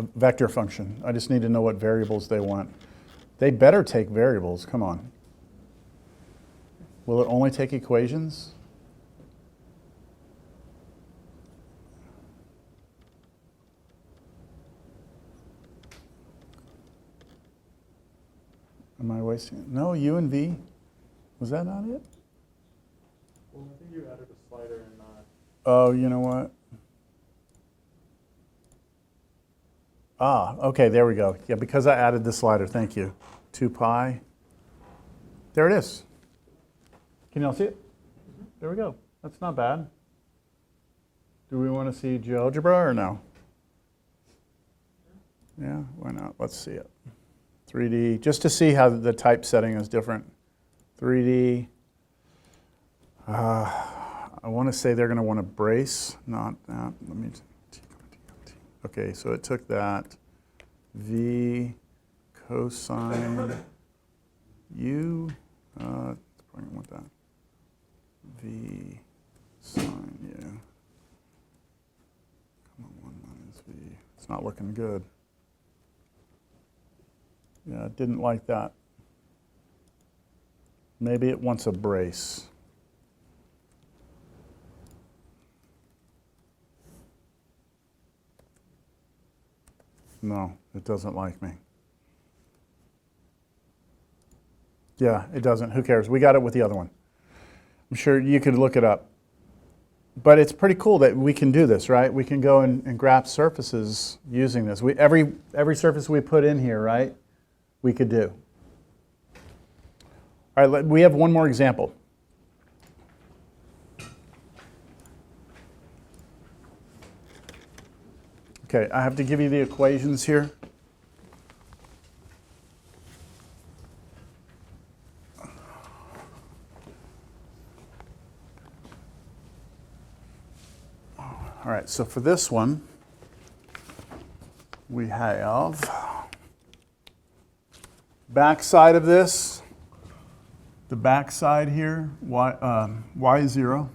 a vector function. I just need to know what variables they want. They better take variables, come on. Will it only take equations? Am I wasting it? No, U and V. Was that not it? Well, I think you added a slider and not. Oh, you know what? Ah, okay, there we go. Yeah, because I added the slider, thank you. 2 pi. There it is. Can y'all see it? Mm-hmm. There we go. That's not bad. Do we want to see GeoGebra or no? Yeah, why not? Let's see it. 3D, just to see how the typesetting is different. 3D. I want to say they're going to want to brace, not that. Let me. Okay, so it took that V cosine U. Probably don't want that. V sine U. Come on, 1 minus V. It's not looking good. Yeah, it didn't like that. Maybe it wants a brace. No, it doesn't like me. Yeah, it doesn't. Who cares? We got it with the other one. I'm sure you could look it up. But it's pretty cool that we can do this, right? We can go and graph surfaces using this. Every surface we put in here, right, we could do. All right, we have one more example. Okay, I have to give you the equations here. All right, so for this one, we have backside of this, the backside here, y is 0.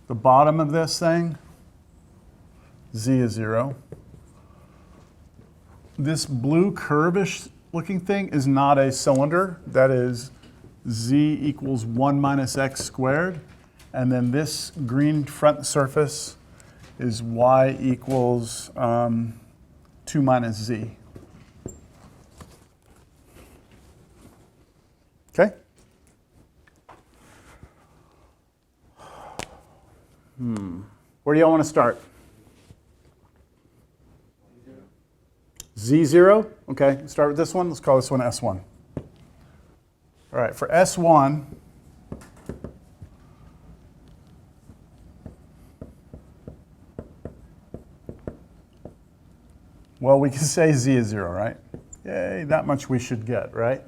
The bottom of this thing, z is 0. This blue curvish looking thing is not a cylinder. That is z equals 1 minus x squared. And then this green front surface is y equals 2 minus z. Okay? Where do y'all want to start? Z0? Okay, start with this one. Let's call this one S1. All right, for S1, well, we can say Z is 0, right? Yay, that much we should get, right?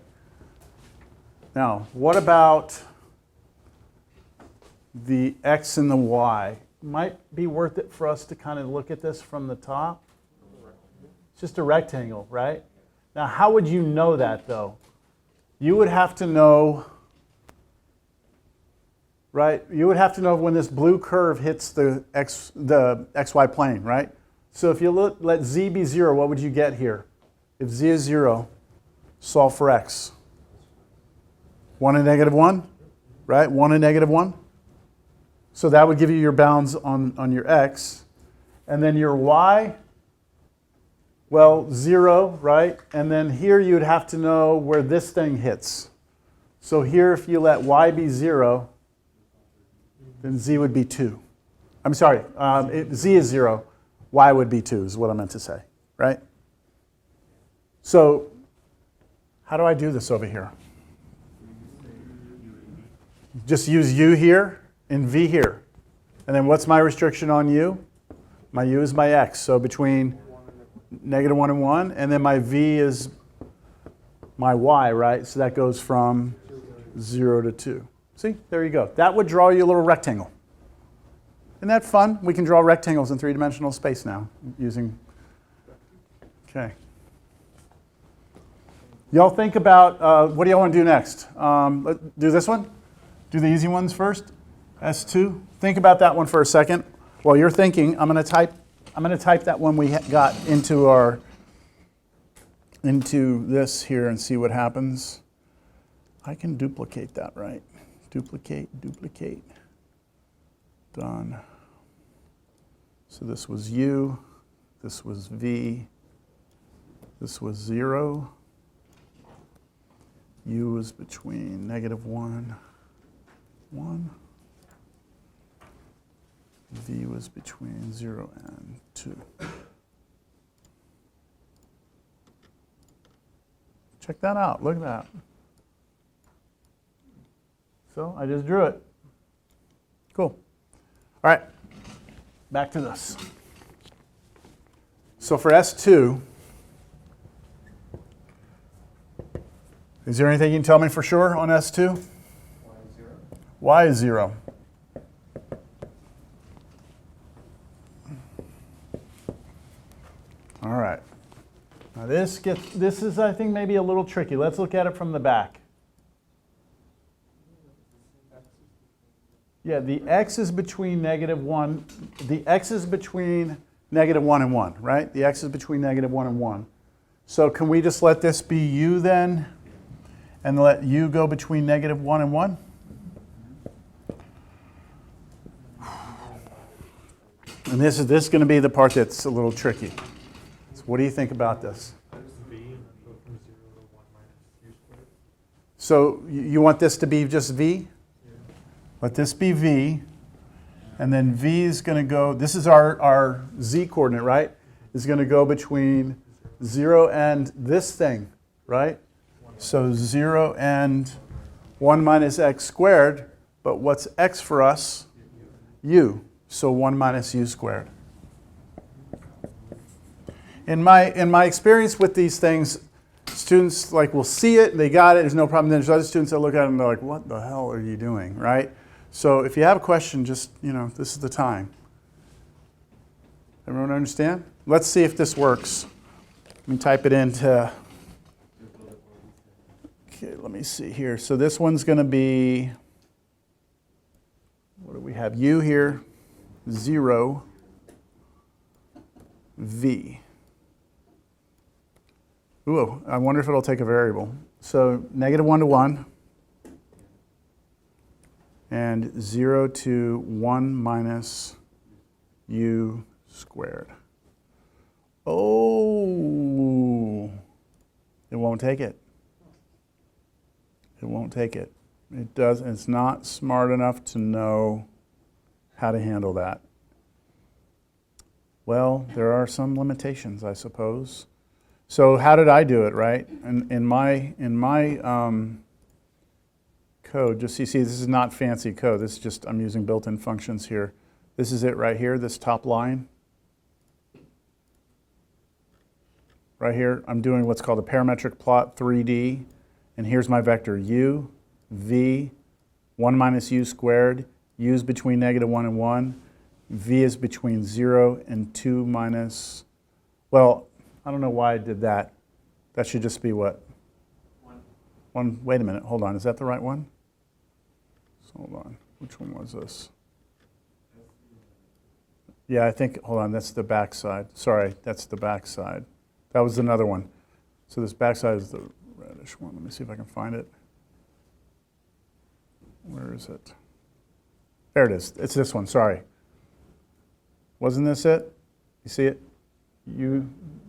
Now, what about the X and the Y? Might be worth it for us to kind of look at this from the top. It's just a rectangle, right? Now, how would you know that, though? You would have to know, right? You would have to know when this blue curve hits the XY plane, right? So if you let Z be 0, what would you get here? If Z is 0, solve for X. 1 and negative 1, right? 1 and negative 1. So that would give you your bounds on your X. And then your Y, well, 0, right? And then here you would have to know where this thing hits. So here, if you let Y be 0, then Z would be 2. I'm sorry, Z is 0. Y would be 2 is what I meant to say, right? So how do I do this over here? Just use U here and V here. And then what's my restriction on U? My U is my X. So between negative 1 and 1. And then my V is my Y, right? So that goes from 0 to 2. See, there you go. That would draw you a little rectangle. Isn't that fun? We can draw rectangles in three-dimensional space now using, okay. Y'all think about, what do y'all want to do next? Let's do this one? Do the easy ones first? S2? Think about that one for a second. While you're thinking, I'm going to I'm going to type that one we got into this here and see what happens. I can duplicate that, right? Duplicate. Done. So this was U, this was V, this was 0. U was between -1, 1. V was between 0 and 2. Check that out. Look at that. So I just drew it. Cool. All right. Back to this. So for S2, is there anything you can tell me for sure on S2? Y is 0. All right. Now this is, I think, maybe a little tricky. Let's look at it from the back. Yeah, the x is between -1. The x is between -1 and 1, right? The x is between -1 and 1. So can we just let this be u then, and let u go between -1 and 1? And this is going to be the part that's a little tricky. So what do you think about this? So you want this to be just v? Let this be v, and then v is going to go, this is our z coordinate, right? Is going to go between 0 and this thing, right? So 0 and 1 minus x squared, but what's x for us? U, so 1 minus u squared. In my experience with these things, students will see it, they got it, there's no problem. Then there's other students that look at it and they're like, what the hell are you doing, right? So if you have a question, just, this is the time. Everyone understand? Let's see if this works. Let me type it into, okay, let me see here. So this one's going to be, what do we have? U here, 0, V. Ooh, I wonder if it'll take a variable. So -1 to 1. And 0 to 1 minus u squared. Oh, it won't take it. It won't take it. It does. It's not smart enough to know how to handle that. Well, there are some limitations, I suppose. So how did I do it, right? In my code, just you see, this is not fancy code. This is just, I'm using built-in functions here. This is it right here, this top line. Right here, I'm doing what's called a parametric plot 3D. And here's my vector, u, v, 1 minus u squared. U is between -1 and 1. V is between 0 and 2 minus, well, I don't know why I did that. That should just be what? 1. Wait a minute, hold on, is that the right one? Hold on, which one was this? Yeah, I think, hold on, that's the back side. Sorry, that's the back side. That was another one. So this back side is the reddish one. Let me see if I can find it. Where is it? There it is. It's this one, sorry. Wasn't this it? You see it?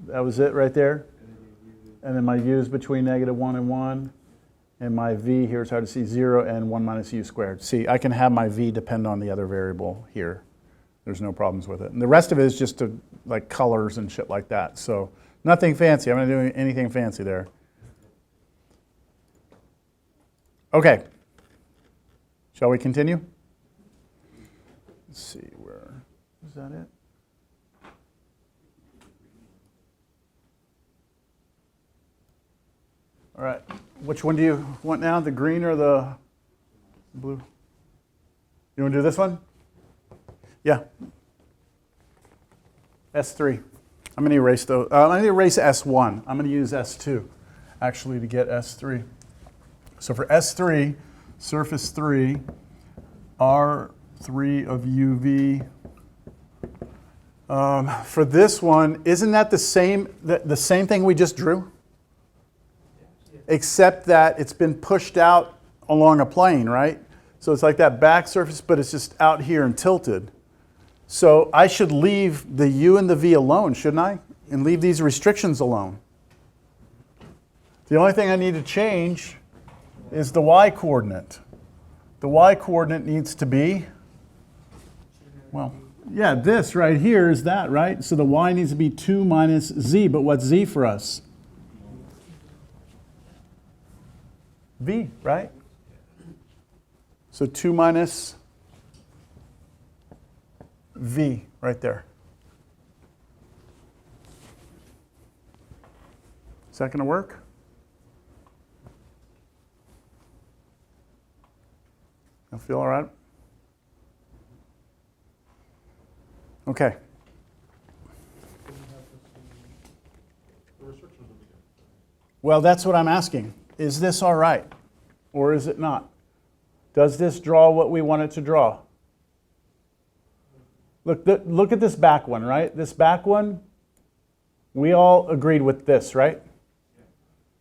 That was it right there? And then my u is between -1 and 1. And my v here is hard to see, 0 and 1 minus u squared. See, I can have my v depend on the other variable here. There's no problems with it. And the rest of it is just like colors and shit like that. So nothing fancy. I'm not doing anything fancy there. Okay. Shall we continue? Let's see, is that it? All right, which one do you want now, the green or the blue? You want to do this one? Yeah. S3. I'm going to erase those. I'm going to erase S1. I'm going to use S2, actually, to get S3. So for S3, surface 3, R3 of UV For this one, isn't that the same thing we just drew? Except that it's been pushed out along a plane, right? So it's like that back surface, but it's just out here and tilted. So I should leave the u and the v alone, shouldn't I? And leave these restrictions alone. The only thing I need to change is the y coordinate. The y coordinate needs to be, well, yeah, this right here is that, right? So the y needs to be 2 minus z, but what's z for us? V, right? So 2 minus v right there. Is that going to work? I feel all right? Okay. Well, that's what I'm asking. Is this all right? Or is it not? Does this draw what we want it to draw? Look at this back one, right? This back one, we all agreed with this, right?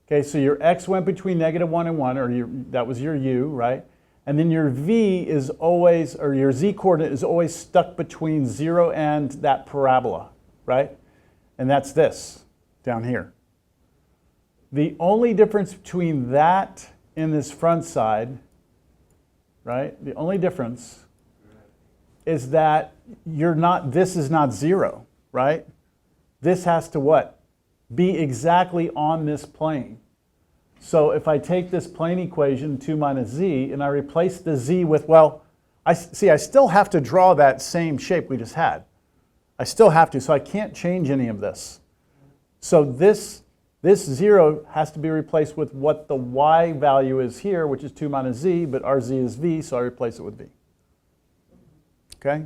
Okay, so your x went between -1 and 1, or that was your u, right? And then your v is always, or your z coordinate is always stuck between 0 and that parabola, right? And that's this down here. The only difference between that and this front side, right? The only difference is that this is not 0, right? This has to what? Be exactly on this plane. So if I take this plane equation, 2 minus z, and I replace the z with, well, I still have to draw that same shape we just had. I still have to, so I can't change any of this. So this 0 has to be replaced with what the y value is here, which is 2 minus z, but our z is v, so I replace it with v. Okay?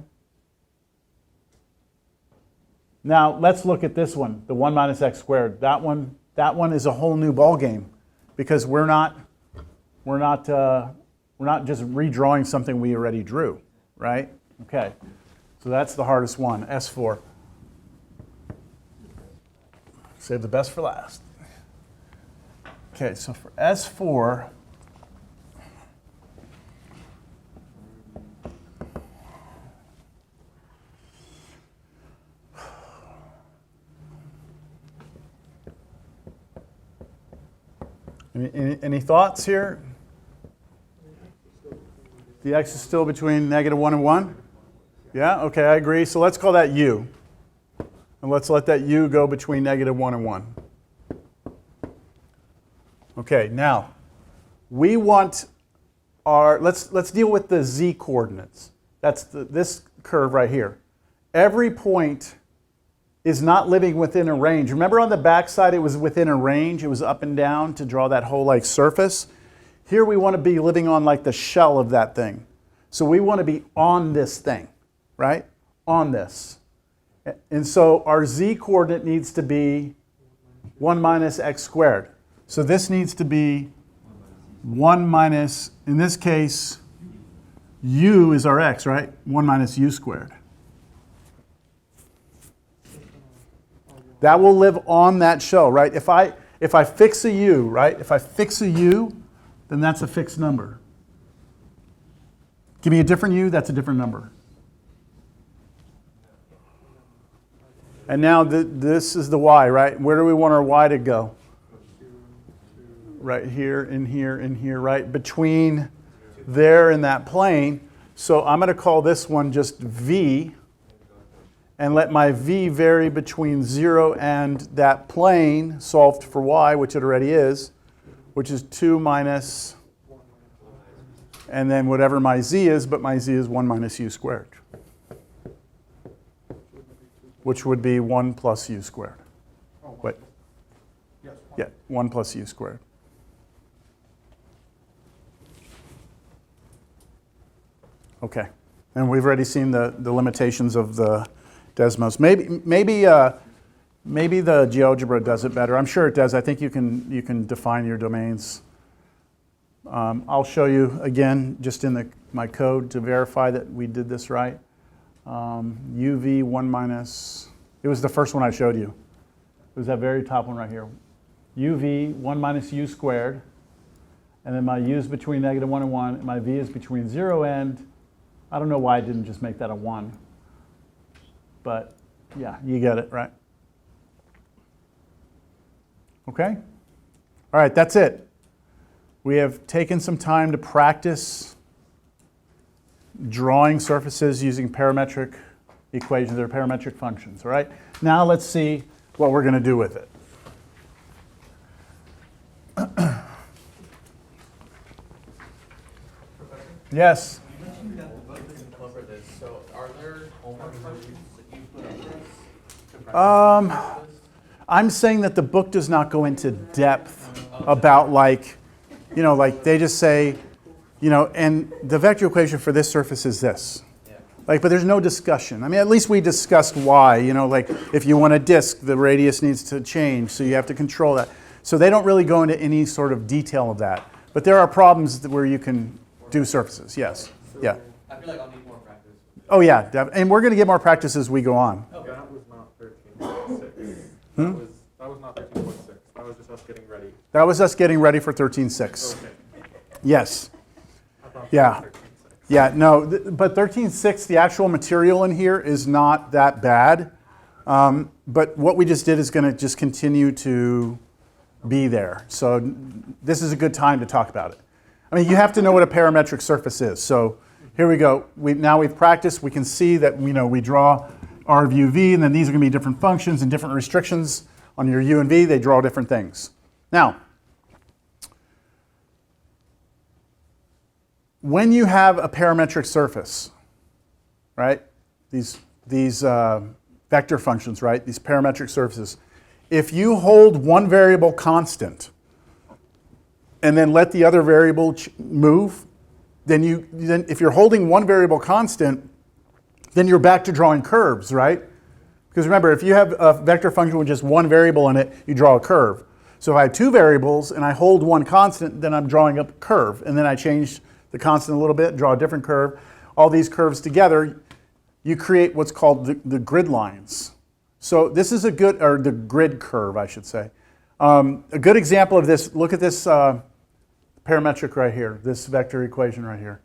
Now let's look at this one, the 1 minus x squared. That one is a whole new ball game, because we're not just redrawing something we already drew, right? Okay, so that's the hardest one, S4. Save the best for last. Okay, so for S4, any thoughts here? The x is still between -1 and 1? Yeah, okay, I agree. So let's call that u. And let's let that u go between -1 and 1. Okay, now we want let's deal with the z coordinates. That's this curve right here. Every point is not living within a range. Remember on the back side it was within a range, it was up and down to draw that whole like surface. Here we want to be living on like the shell of that thing. So we want to be on this thing, right? On this. And so our z coordinate needs to be 1 minus x squared. So this needs to be 1 minus, in this case, u is our x, right? 1 minus u squared. That will live on that shell, right? If I fix a u, right? If I fix a u, then that's a fixed number. Give me a different u, that's a different number. And now this is the y, right? Where do we want our y to go? Right here, in here, in here, right? Between there and that plane. So I'm going to call this one just v, and let my v vary between 0 and that plane, solved for y, which it already is, which is 2 minus, and then whatever my z is, but my z is 1 minus u squared, which would be 1 plus u squared. Wait. Yeah, 1 plus u squared. Okay, and we've already seen the limitations of the Desmos. Maybe the GeoGebra does it better. I'm sure it does. I think you can define your domains. I'll show you again just in my code to verify that we did this right. uv 1 minus, it was the first one I showed you. It was that very top one right here. uv 1 minus u squared, and then my u is between -1 and 1, and my v is between 0 and, I don't know why I didn't just make that a 1. But yeah, you get it, right? Okay? All right, that's it. We have taken some time to practice drawing surfaces using parametric equations or parametric functions, all right? Now let's see what we're going to do with it. Yes? You mentioned that the book doesn't cover this, so are there homework questions that you put up for us? I'm saying that the book does not go into depth about like they just say, and the vector equation for this surface is this. Yeah. But there's no discussion. I mean, at least we discussed why, like if you want a disk, the radius needs to change, so you have to control that. So they don't really go into any sort of detail of that. But there are problems where you can do surfaces, yes. Yeah. I feel like I'll need more practice. Oh yeah, and we're going to get more practice as we go on. Okay. That was not 13.6. That was not 13.6. That was just us getting ready. That was us getting ready for 13.6. Okay. Yes. I thought Yeah. that was 13.6. Yeah, no, but 13.6, the actual material in here is not that bad. But what we just did is going to just continue to be there. So this is a good time to talk about it. I mean, you have to know what a parametric surface is. So here we go. Now we've practiced. We can see that we draw r of uv, and then these are going to be different functions and different restrictions on your u and v. They draw different things. Now, when you have a parametric surface, right? These vector functions, right? These parametric surfaces. If you hold one variable constant and then let the other variable move, then if you're holding one variable constant, then you're back to drawing curves, right? Because remember, if you have a vector function with just one variable in it, you draw a curve. So if I have two variables and I hold one constant, then I'm drawing a curve. And then I change the constant a little bit, draw a different curve. All these curves together, you create what's called the grid lines. So this is or the grid curve, I should say. A good example of this, look at this parametric right here, this vector equation right here.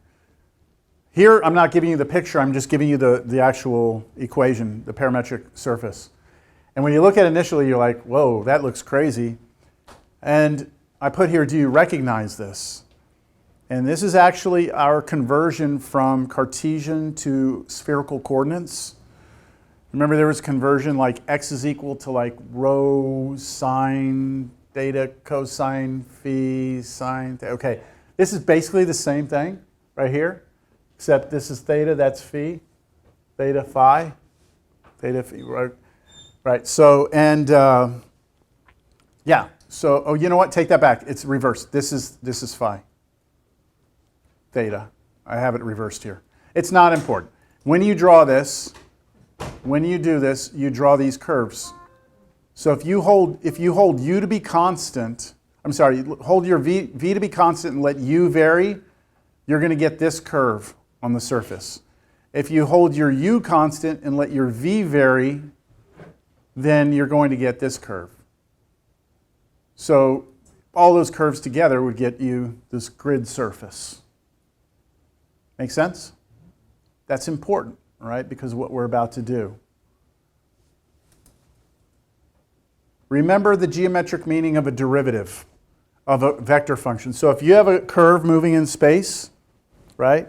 Here, I'm not giving you the picture, I'm just giving you the actual equation, the parametric surface. And when you look at it initially, you're like, whoa, that looks crazy. And I put here, do you recognize this? And this is actually our conversion from Cartesian to spherical coordinates. Remember there was conversion like x is equal to like rho sine theta cosine phi sine theta. Okay, this is basically the same thing right here, except this is theta, that's phi, theta phi, right? Right, so, and yeah, so, oh, you know what, take that back, it's reversed. This is phi, theta. I have it reversed here. It's not important. When you draw this, when you do this, you draw these curves. So if you hold u to be constant, hold your v to be constant and let u vary, you're going to get this curve on the surface. If you hold your u constant and let your v vary, then you're going to get this curve. So all those curves together would get you this grid surface. Make sense? That's important, right? Because of what we're about to do. Remember the geometric meaning of a derivative of a vector function. So if you have a curve moving in space, right,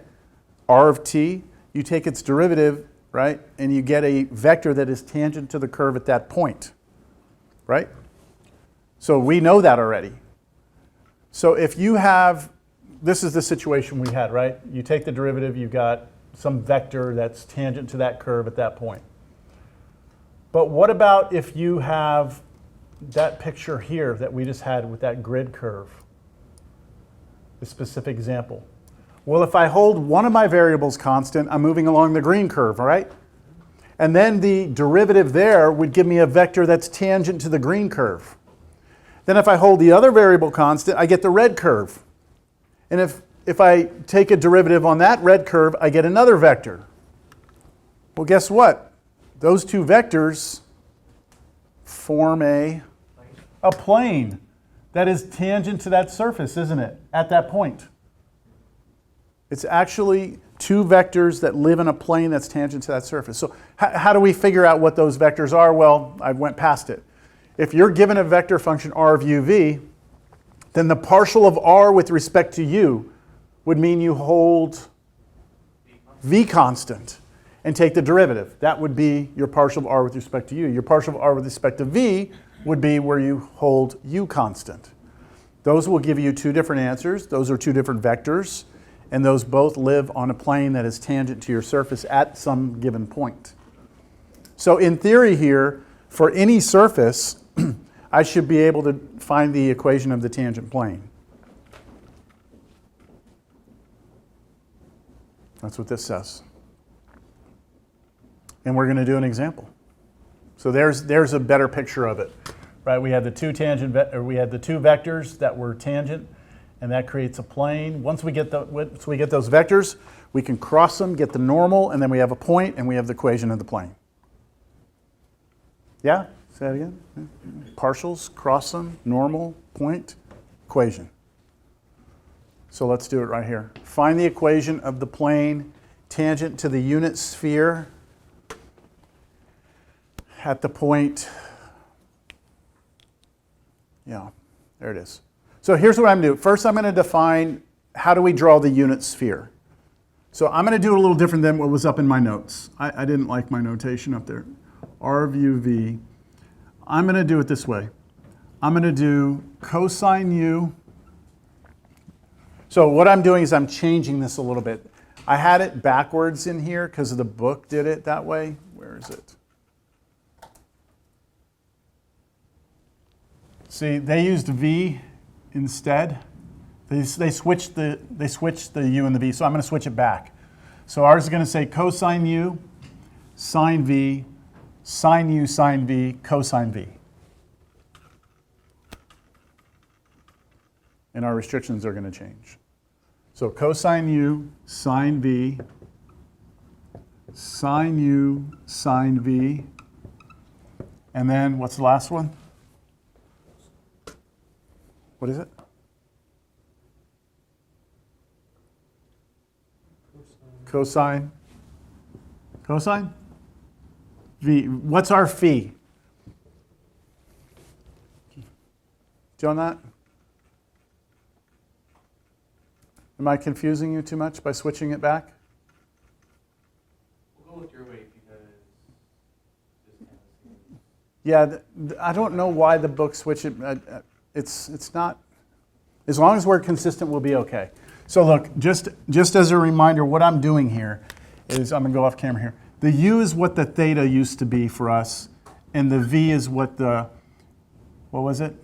r of t, you take its derivative, right, and you get a vector that is tangent to the curve at that point, right? So we know that already. So if you have, this is the situation we had, right? You take the derivative, you've got some vector that's tangent to that curve at that point. But what about if you have that picture here that we just had with that grid curve, the specific example? Well, if I hold one of my variables constant, I'm moving along the green curve, all right? And then the derivative there would give me a vector that's tangent to the green curve. Then if I hold the other variable constant, I get the red curve. And if I take a derivative on that red curve, I get another vector. Well, guess what? Those two vectors form a plane that is tangent to that surface, isn't it? At that point. It's actually two vectors that live in a plane that's tangent to that surface. So how do we figure out what those vectors are? Well, I went past it. If you're given a vector function r of uv, then the partial of r with respect to u would mean you hold v constant and take the derivative. That would be your partial of r with respect to u. Your partial of r with respect to v would be where you hold u constant. Those will give you two different answers. Those are two different vectors, and those both live on a plane that is tangent to your surface at some given point. So in theory here, for any surface, I should be able to find the equation of the tangent plane. That's what this says. And we're going to do an example. So there's a better picture of it. Right? We had the two vectors that were tangent, and that creates a plane. Once we get those vectors, we can cross them, get the normal, and then we have a point, and we have the equation of the plane. Yeah? Say that again. Partials, cross them, normal, point, equation. So let's do it right here. Find the equation of the plane tangent to the unit sphere at the point. Yeah, there it is. So here's what I'm going to do. First, I'm going to define how do we draw the unit sphere. So I'm going to do it a little different than what was up in my notes. I didn't like my notation up there. R of uv. I'm going to do it this way. I'm going to do cosine u. So what I'm doing is I'm changing this a little bit. I had it backwards in here because the book did it that way. Where is it? See, they used v instead. They switched the u and the v, so I'm going to switch it back. So ours is going to say cosine u, sine v, sine u, sine v, cosine v. And our restrictions are going to change. So cosine u, sine v, sine u, sine v, and then what's the last one? What is it? Cosine. Cosine? V. What's our phi? Do you know that? Am I confusing you too much by switching it back? We'll go with your way because Yeah, I don't know why the book switched it. It's not. As long as we're consistent, we'll be okay. So look, just as a reminder, what I'm doing here is I'm going to go off camera here. The u is what the theta used to be for us, and the v is what the, what was it?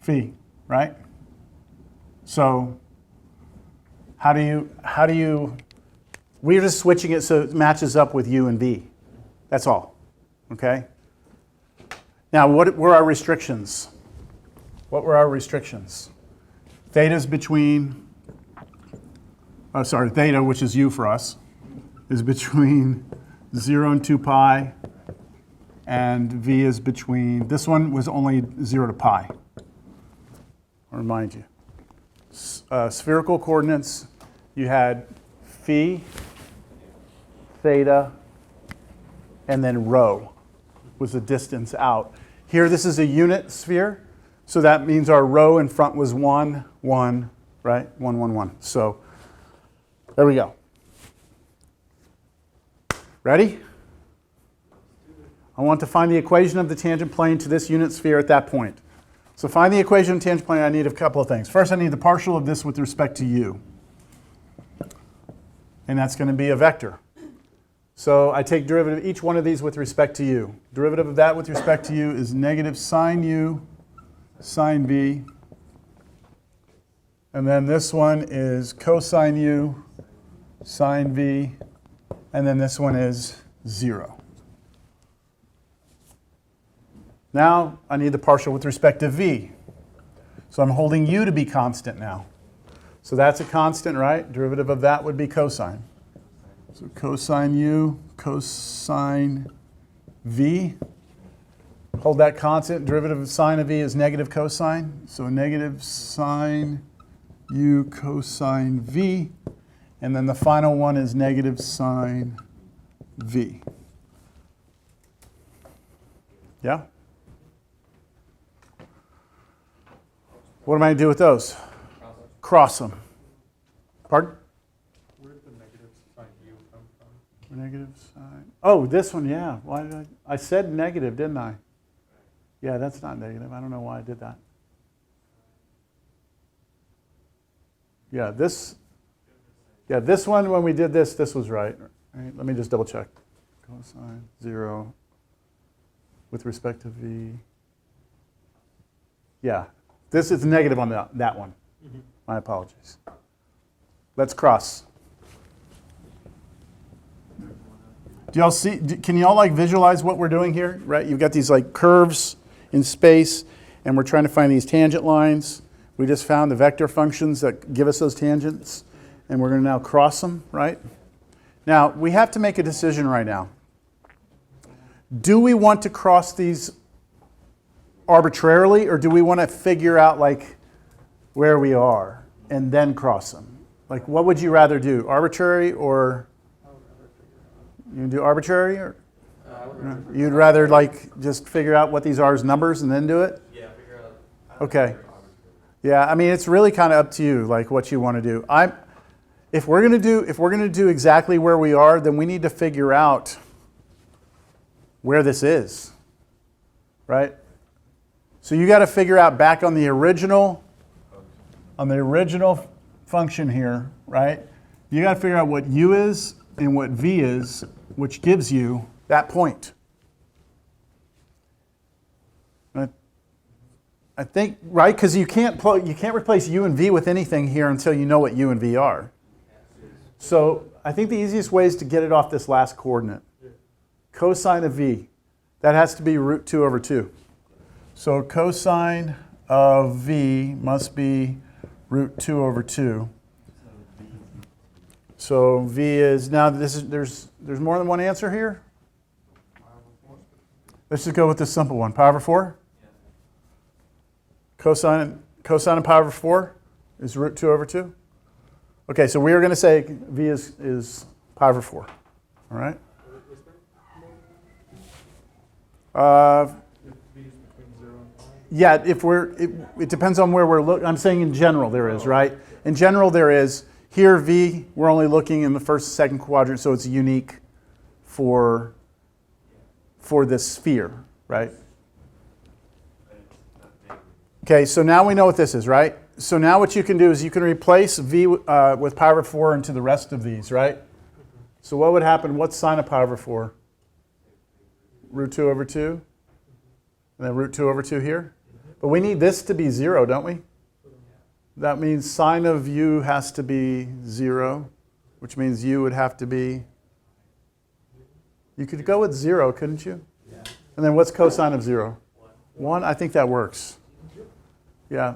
Phi, right? So how do you, we're just switching it so it matches up with u and v. That's all, okay? Now, what were our restrictions? What were our restrictions? Theta's between, theta, which is u for us, is between 0 and 2 pi, and v is between, this one was only 0 to pi. I'll remind you. Spherical coordinates, you had phi, theta, and then rho was the distance out. Here, this is a unit sphere, so that means our rho in front was 1, 1, right? 1, 1, 1. So there we go. Ready? I want to find the equation of the tangent plane to this unit sphere at that point. So find the equation of the tangent plane, I need a couple of things. First, I need the partial of this with respect to u. And that's going to be a vector. So I take derivative of each one of these with respect to u. Derivative of that with respect to u is negative sine u, sine v. And then this one is cosine u, sine v. And then this one is 0. Now I need the partial with respect to v. So I'm holding u to be constant now. So that's a constant, right? Derivative of that would be cosine. So cosine u, cosine v. Hold that constant. Derivative of sine of v is negative cosine. So negative sine u cosine v. And then the final one is negative sine v. Yeah? What am I going to do with those? Cross them. Pardon? Where did the negative sign U come from? Negative sign. Oh, this one, yeah. Why did I said negative, didn't I? Yeah, that's not negative. I don't know why I did that. Yeah, this one, when we did this was right. Right, let me just double check. Cosine 0 with respect to v. Yeah, this is negative on that one. My apologies. Let's cross. Do y'all see, can y'all like visualize what we're doing here? Right, you've got these like curves in space, and we're trying to find these tangent lines. We just found the vector functions that give us those tangents, and we're going to now cross them, right? Now, we have to make a decision right now. Do we want to cross these arbitrarily, or do we want to figure out like where we are and then cross them? Like, what would you rather do, arbitrary or you do arbitrary, or you'd rather like just figure out what these are as numbers and then do it? Yeah, figure out. Okay. Yeah, I mean it's really kind of up to you, like what you want to do. If we're gonna do exactly where we are, then we need to figure out where this is, right? So you got to figure out back on the original function here, right? You got to figure out what u is and what v is, which gives you that point. I think, right? Because you can't replace u and v with anything here until you know what u and v are. So I think the easiest way is to get it off this last coordinate. Cosine of v, that has to be root 2 over 2. So cosine of v must be root 2 over 2. So v is, now there's more than one answer here? Let's just go with this simple one. Pi over 4? Cosine of pi over 4 is root 2 over 2? Okay, so we are going to say v is pi over 4. All right? Yeah, it depends on where we're looking. I'm saying in general there is, right? In general there is. Here v, we're only looking in the first, second quadrant, so it's unique for this sphere, right? Okay, so now we know what this is, right? So now what you can do is you can replace v with pi over 4 into the rest of these, right? So what would happen? What's sine of pi over 4? Root 2 over 2? And then root 2 over 2 here? But we need this to be 0, don't we? That means sine of u has to be 0, which means u would have to be... You could go with 0, couldn't you? Yeah. And then what's cosine of 0? 1. I think that works. Yeah.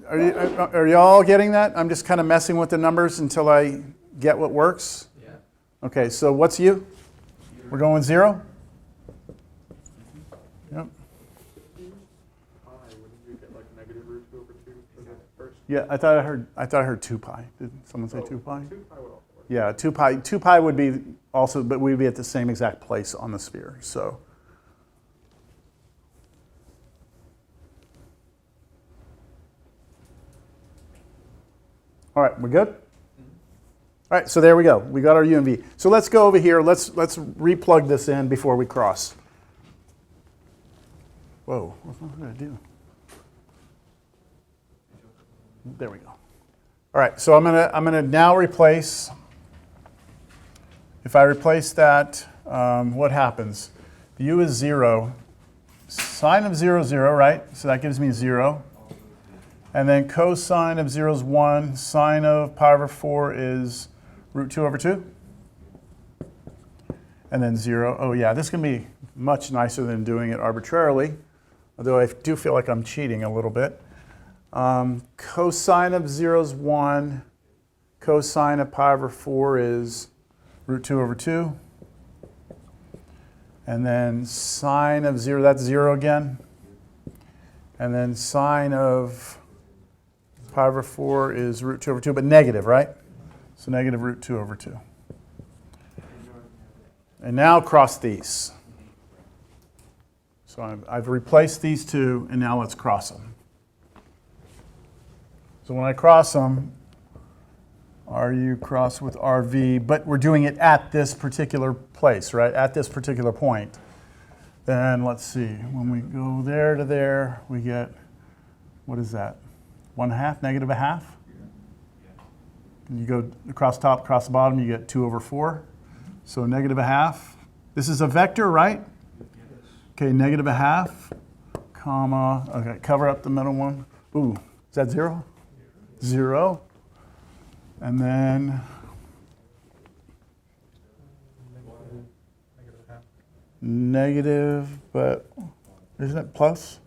Are you all getting that? I'm just kind of messing with the numbers until I get what works? Yeah. Okay, so what's u? We're going with 0? Yep. Wouldn't you get like negative root 2 over 2 for the first? Yeah, I thought I heard 2 pi. Did someone say 2 pi? 2 pi would also work. Yeah, 2 pi. 2 pi would be also, but we'd be at the same exact place on the sphere. So. All right, we're good? All right, so there we go. We got our u and v. So let's go over here. Let's replug this in before we cross. Whoa, what's am I going to do? There we go. All right, so I'm gonna now replace. If I replace that, what happens? The u is 0. Sine of 0 is 0, right? So that gives me 0. And then cosine of 0 is 1. Sine of pi over 4 is root 2 over 2. And then 0. Oh yeah, this can be much nicer than doing it arbitrarily, although I do feel like I'm cheating a little bit. Cosine of 0 is 1. Cosine of pi over 4 is root 2 over 2. And then sine of 0, that's 0 again. And then sine of pi over 4 is root 2 over 2, but negative, right? So negative root 2 over 2. And now cross these. So I've replaced these two, and now let's cross them. So when I cross them, RU cross with RV, but we're doing it at this particular place, right? At this particular point. Then let's see, when we go there to there, we get, what is that? 1/2, negative 1/2? And you go across top, across the bottom, you get 2 over 4. So negative 1/2. This is a vector, right? Okay, negative 1/2, comma, okay, cover up the middle one. Ooh, is that 0? 0. And then negative, but isn't it plus?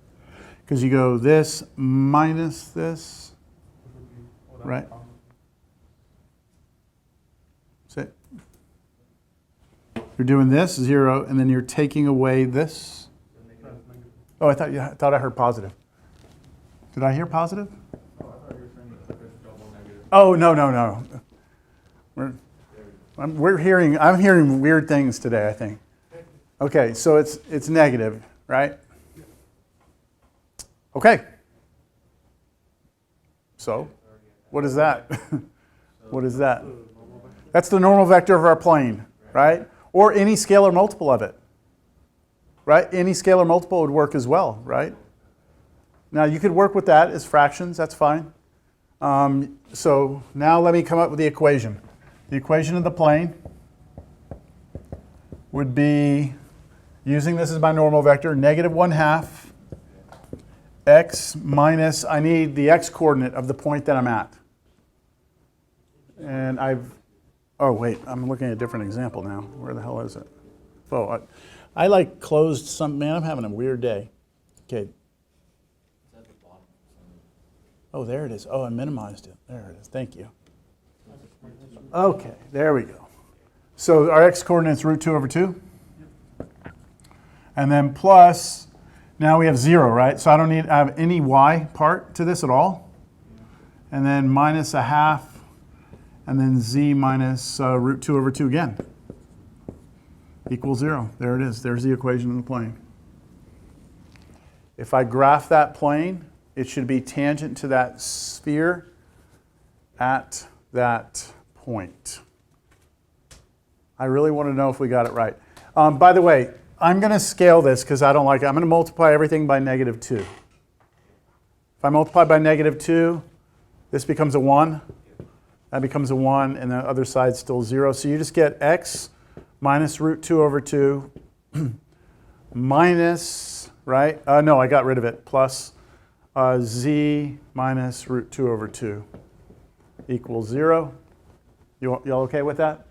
Because you go this minus this, right? See? You're doing this, 0, and then you're taking away this. Oh, I thought I heard positive. Did I hear positive? Oh, no. I'm hearing weird things today, I think. Okay, so it's negative, right? Okay. So, what is that? What is that? That's the normal vector of our plane, right? Or any scalar multiple of it, right? Any scalar multiple would work as well, right? Now, you could work with that as fractions, that's fine. So now let me come up with the equation. The equation of the plane would be, using this as my normal vector, negative 1/2 x minus, I need the x coordinate of the point that I'm at. And oh wait, I'm looking at a different example now. Where the hell is it? Oh, I like closed some, man, I'm having a weird day. Okay. Oh, there it is. Oh, I minimized it. There it is. Thank you. Okay, there we go. So our x coordinate is root 2 over 2. And then plus, now we have 0, right? So I don't need to have any y part to this at all. And then minus 1/2, and then z minus root 2 over 2 again. Equals 0. There it is. There's the equation of the plane. If I graph that plane, it should be tangent to that sphere at that point. I really want to know if we got it right. By the way, I'm going to scale this because I don't like it. I'm going to multiply everything by negative 2. If I multiply by negative 2, this becomes a 1. That becomes a 1, and the other side's still 0. So you just get x minus root 2 over 2 minus, right? No, I got rid of it. Plus z minus root 2 over 2 equals 0. Y'all okay with that?